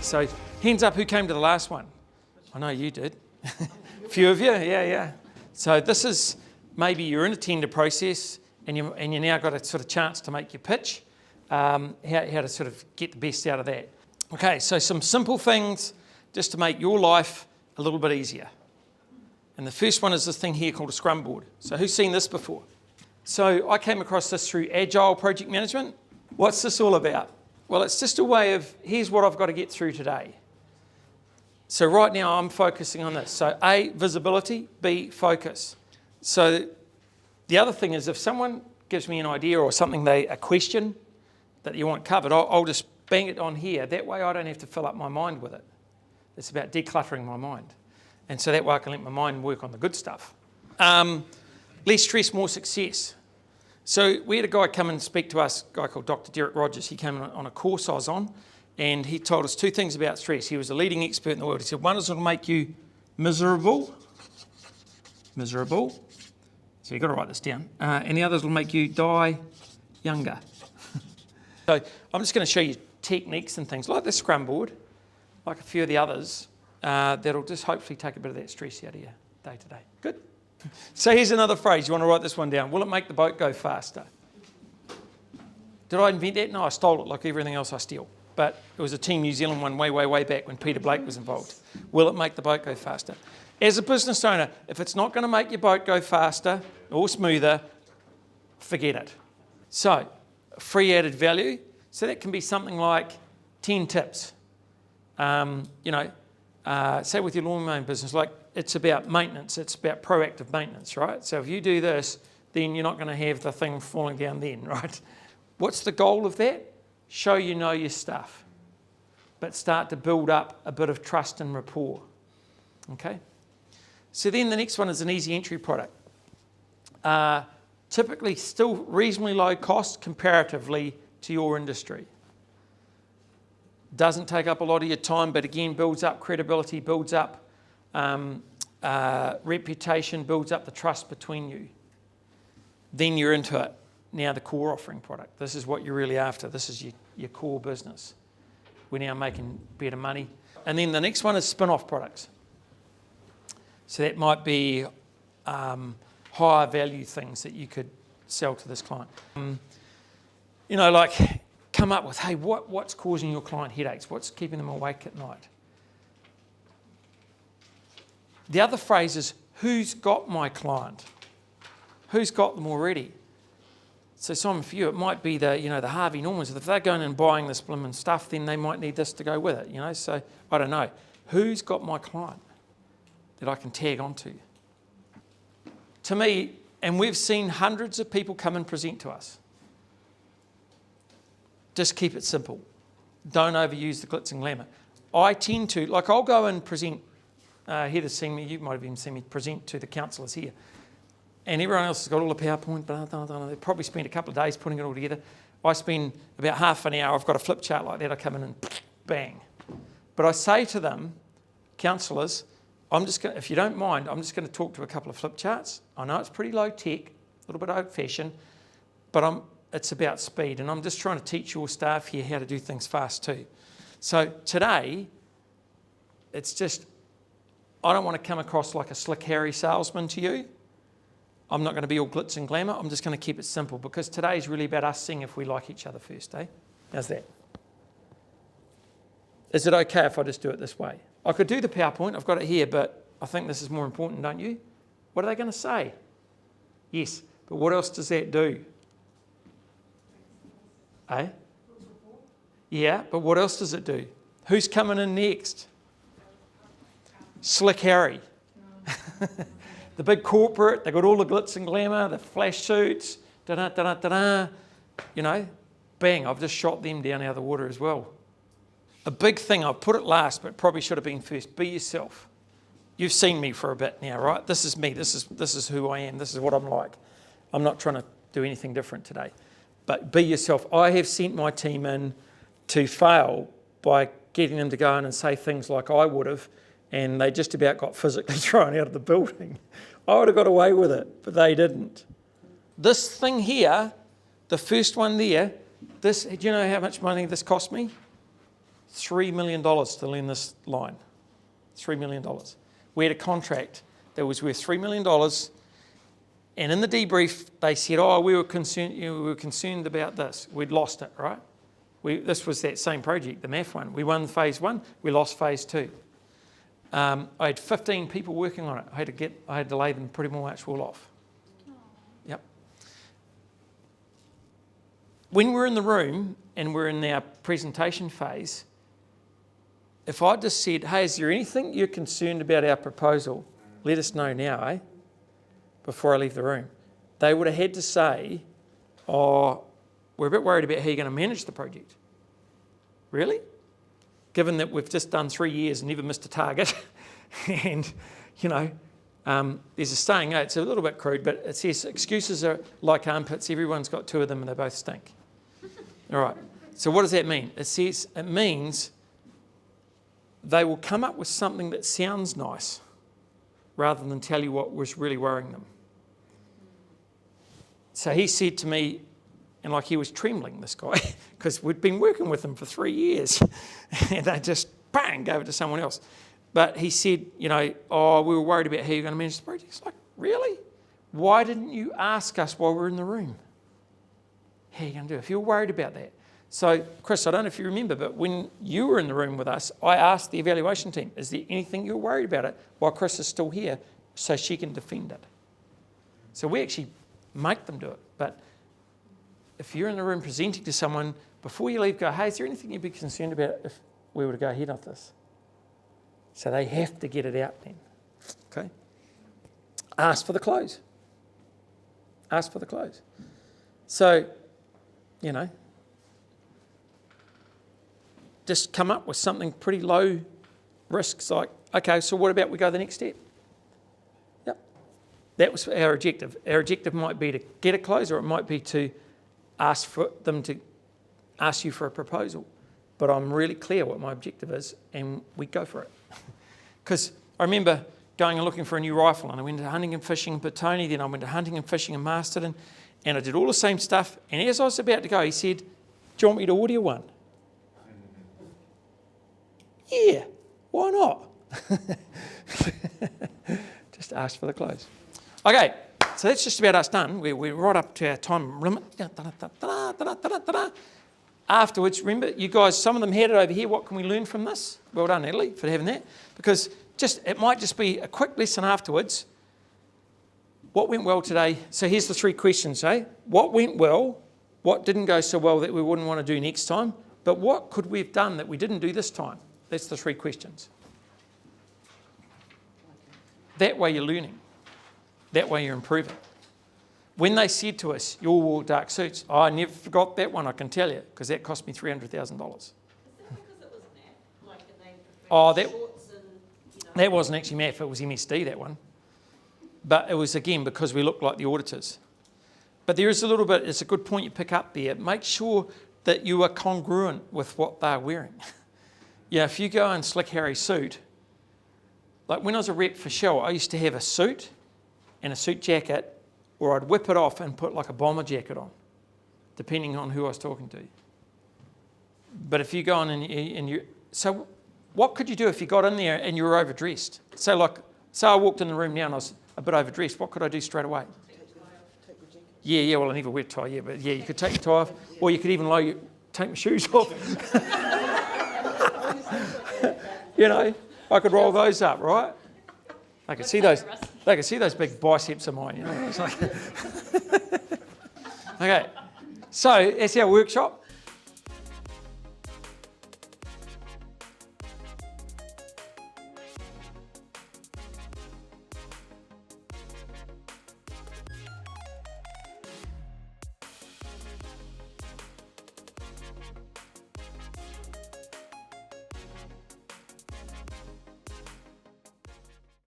So, hands up who came to the last one. I know you did. A few of you, yeah. So this is, maybe you're in a tender process and you now got a sort of chance to make your pitch, how to sort of get the best out of that. Okay, so some simple things just to make your life a little bit easier. And the first one is this thing here called a scrum board. So who's seen this before? So I came across this through Agile Project Management. What's this all about? Well, it's just a way of, here's what I've got to get through today. So right now I'm focusing on this. So A, visibility, B, focus. So the other thing is if someone gives me an idea or something, a question that you want covered, I'll just bang it on here. That way I don't have to fill up my mind with it. It's about decluttering my mind. And so that way I can let my mind work on the good stuff. Less stress, more success. So we had a guy come and speak to us, a guy called Dr. Derek Rogers. He came on a course I was on, and he told us two things about stress. He was a leading expert in the world. He said, one is it'll make you miserable. So you've got to write this down. And the other will make you die younger. So I'm just going to show you techniques and things like the scrum board, like a few of the others, that'll just hopefully take a bit of that stress out of your day to day. Good? So here's another phrase. You want to write this one down. Will it make the boat go faster? Did I invent that? No, I stole it like everything else I steal. But it was a Team New Zealand one way back when Peter Blake was involved. Will it make the boat go faster? As a business owner, if it's not going to make your boat go faster or smoother, forget it. So, free added value. So that can be something like 10 tips. Say with your lawn mowing business, like it's about maintenance, it's about proactive maintenance, right? So if you do this, then you're not going to have the thing falling down then, right? What's the goal of that? Show you know your stuff, but start to build up a bit of trust and rapport, okay? So then the next one is an easy entry product. Typically still reasonably low cost comparatively to your industry. Doesn't take up a lot of your time, but again, builds up credibility, builds up reputation, builds up the trust between you. Then you're into it. Now the core offering product. This is what you're really after. This is your core business. We're now making better money. And then the next one is spin-off products. So that might be higher value things that you could sell to this client. Like come up with, hey, what's causing your client headaches? What's keeping them awake at night? The other phrase is, who's got my client? Who's got them already? So some of you, it might be the Harvey Normans. If they're going and buying this blooming stuff, then they might need this to go with it, So I don't know. Who's got my client that I can tag onto? To me, and we've seen hundreds of people come and present to us. Just keep it simple. Don't overuse the glitz and glamour. I tend to, I'll go and present, Heather's seen me, you might have even seen me present to the councillors here. And everyone else has got all the PowerPoint, they probably spend a couple of days putting it all together. I spend about half an hour, I've got a flip chart like that, I come in and bang. But I say to them, councillors, if you don't mind, I'm just going to talk to a couple of flip charts. I know it's pretty low tech, a little bit old fashioned, but it's about speed, and I'm just trying to teach your staff here how to do things fast too. So today, it's just, I don't want to come across like a slick Harry salesman to you. I'm not going to be all glitz and glamour. I'm just going to keep it simple because today is really about us seeing if we like each other first, eh? How's that? Is it okay if I just do it this way? I could do the PowerPoint, I've got it here, but I think this is more important, don't you? What are they going to say? Yes, but what else does that do? Eh? Yeah, but what else does it do? Who's coming in next? Slick Harry. The big corporate, they've got all the glitz and glamour, the flash suits, bang, I've just shot them down out of the water as well. A big thing, I've put it last, but probably should have been first, be yourself. You've seen me for a bit now, right? This is me, this is who I am, this is what I'm like. I'm not trying to do anything different today. But be yourself. I have sent my team in to fail by getting them to go in and say things like I would have, and they just about got physically thrown out of the building. I would have got away with it, but they didn't. This thing here, the first one there, do you know how much money this cost me? $3 million to learn this line. $3 million. We had a contract that was worth $3 million, and in the debrief, they said, we were concerned about this. We'd lost it, right? This was that same project, the MAF one. We won phase 1, we lost phase 2. I had 15 people working on it. I had to lay them pretty much all off. Yep. When we're in the room and we're in our presentation phase, if I just said, hey, is there anything you're concerned about our proposal? Let us know now, before I leave the room. They would have had to say, we're a bit worried about how you're going to manage the project. Really? Given that we've just done 3 years and never missed a target, and, there's a saying, it's a little bit crude, but it says excuses are like armpits, everyone's got 2 of them and they both stink. All right, so what does that mean? It means they will come up with something that sounds nice rather than tell you what was really worrying them. So he said to me, and he was trembling, this guy, because we'd been working with him for 3 years, and they just, bang, gave it to someone else. But he said, we were worried about how you're going to manage the project. It's like, really? Why didn't you ask us while we were in the room? How are you going to do it if you're worried about that? So, Chris, I don't know if you remember, but when you were in the room with us, I asked the evaluation team, is there anything you're worried about it while Chris is still here so she can defend it? So we actually make them do it. But if you're in the room presenting to someone, before you leave, go, hey, is there anything you'd be concerned about if we were to go ahead with this? So they have to get it out then. Okay? Ask for the close. Ask for the close. So, just come up with something pretty low risk. It's like, okay, so what about we go the next step? Yep. That was our objective. Our objective might be to get a close, or it might be to ask for them to ask you for a proposal. But I'm really clear what my objective is, and we go for it. Because I remember going and looking for a new rifle, and I went to hunting and fishing in Petone, then I went to hunting and fishing in Masterton, and I did all the same stuff. And as I was about to go, he said, do you want me to order you one? Yeah, why not? Just ask for the close. Okay, so that's just about us done. We're right up to our time limit. Afterwards, remember, you guys, some of them had it over here. What can we learn from this? Well done, Natalie, for having that. Because it might just be a quick lesson afterwards. What went well today? So here's the 3 questions, What went well? What didn't go so well that we wouldn't want to do next time? But what could we have done that we didn't do this time? That's the 3 questions. That way you're learning. That way you're improving. When they said to us, you all wore dark suits, I never forgot that one, I can tell you, because that cost me $300,000. Is that because it was MAF? Like, they shorts and, that wasn't actually MAF, it was MSD, that one. But it was, again, because we looked like the auditors. But there is a little bit, it's a good point you pick up there. Make sure that you are congruent with what they're wearing. If you go in Slick Harry's suit, like when I was a rep for Shell, I used to have a suit and a suit jacket, or I'd whip it off and put like a bomber jacket on, depending on who I was talking to. But if you go on and you... So what could you do if you got in there and you were overdressed? Say I walked in the room now and I was a bit overdressed, what could I do straight away? Yeah, well, I never wear a tie, but you could take your tie off, or you could even take my shoes off. I could roll those up, right? I could see those. They could see those big biceps of mine. It's like okay, so that's our workshop.